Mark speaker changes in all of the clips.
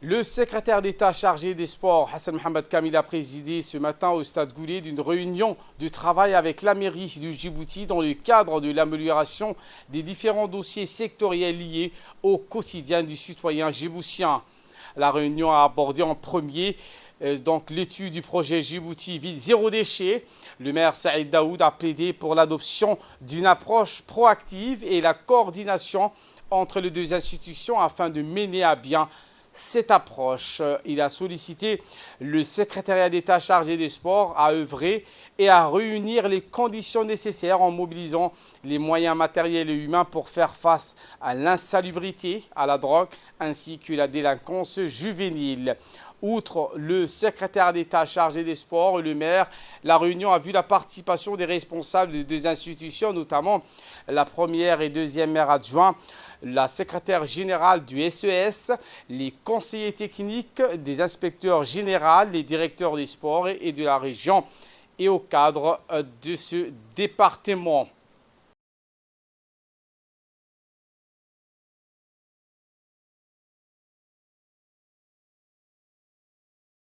Speaker 1: Le secrétaire d'État chargé des sports, Hassan Mohamed Kamil, a présidé ce matin au Stade Goulet d'une réunion de travail avec la mairie du Djibouti dans le cadre de l'amélioration des différents dossiers sectoriels liés au quotidien du citoyen djiboutien. La réunion a abordé en premier l'étude du projet Djibouti Ville Zéro Déchet. Le maire Saïd Daoud a plaidé pour l'adoption d'une approche proactive et la coordination entre les deux institutions afin de mener à bien cette approche. Il a sollicité le secrétariat d'État chargé des sports à œuvrer et à réunir les conditions nécessaires en mobilisant les moyens matériels et humains pour faire face à l'insalubrité, à la drogue ainsi que la délinquance juvénile. Outre le secrétaire d'État chargé des sports et le maire, la réunion a vu la participation des responsables des deux institutions, notamment la première et deuxième maire adjoint, la secrétaire générale du SES, les conseillers techniques, des inspecteurs généraux, les directeurs des sports et de la région et au cadre de ce département.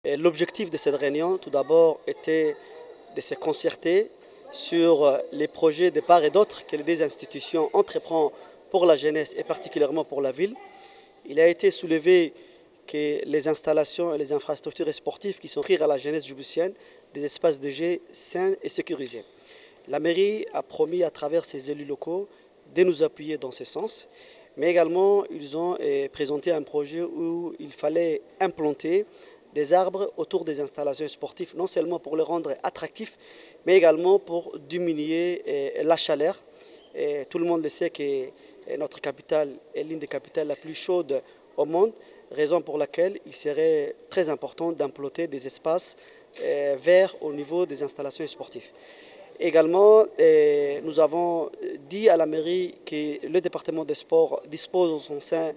Speaker 2: L'objectif de cette réunion, tout d'abord, était de se concerter sur les projets de part et d'autre que les deux institutions entreprennent pour la jeunesse et particulièrement pour la ville. Il a été soulevé que les installations et les infrastructures sportives qui sont offrir à la jeunesse djiboutienne des espaces de jeu sains et sécurisés. La mairie a promis à travers ses élus locaux de nous appuyer dans ce sens, mais également ils ont présenté un projet où il fallait implanter des arbres autour des installations sportives, non seulement pour les rendre attractifs, mais également pour diminuer la chaleur. Et tout le monde le sait que notre capitale est l'une des capitales la plus chaude au monde, raison pour laquelle il serait très important d'implanter des espaces verts au niveau des installations sportives. Également, nous avons dit à la mairie que le département des sports dispose en son sein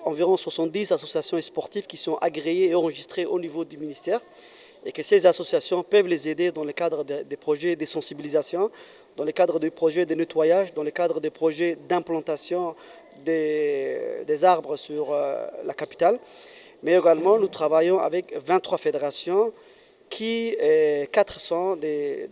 Speaker 2: environ 70 associations sportives qui sont agréées et enregistrées au niveau du ministère et que ces associations peuvent les aider dans le cadre des projets de sensibilisation, dans le cadre des projets de nettoyage, dans le cadre des projets d'implantation des arbres sur la capitale. Mais également, nous travaillons avec 23 fédérations qui, 4 sont des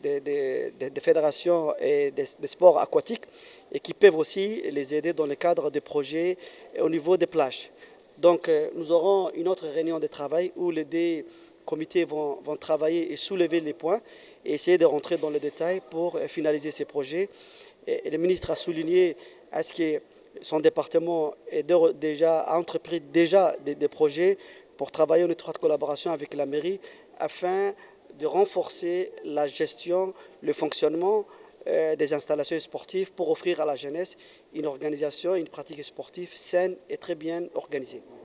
Speaker 2: fédérations et des sports aquatiques et qui peuvent aussi les aider dans le cadre des projets au niveau des plages. Donc nous aurons une autre réunion de travail où les deux comités vont travailler et soulever les points et essayer de rentrer dans le détail pour finaliser ces projets. Et le ministre a souligné à ce que son département a entrepris déjà des projets pour travailler en étroite collaboration avec la mairie afin de renforcer la gestion, le fonctionnement des installations sportives pour offrir à la jeunesse une organisation, une pratique sportive saine et très bien organisée.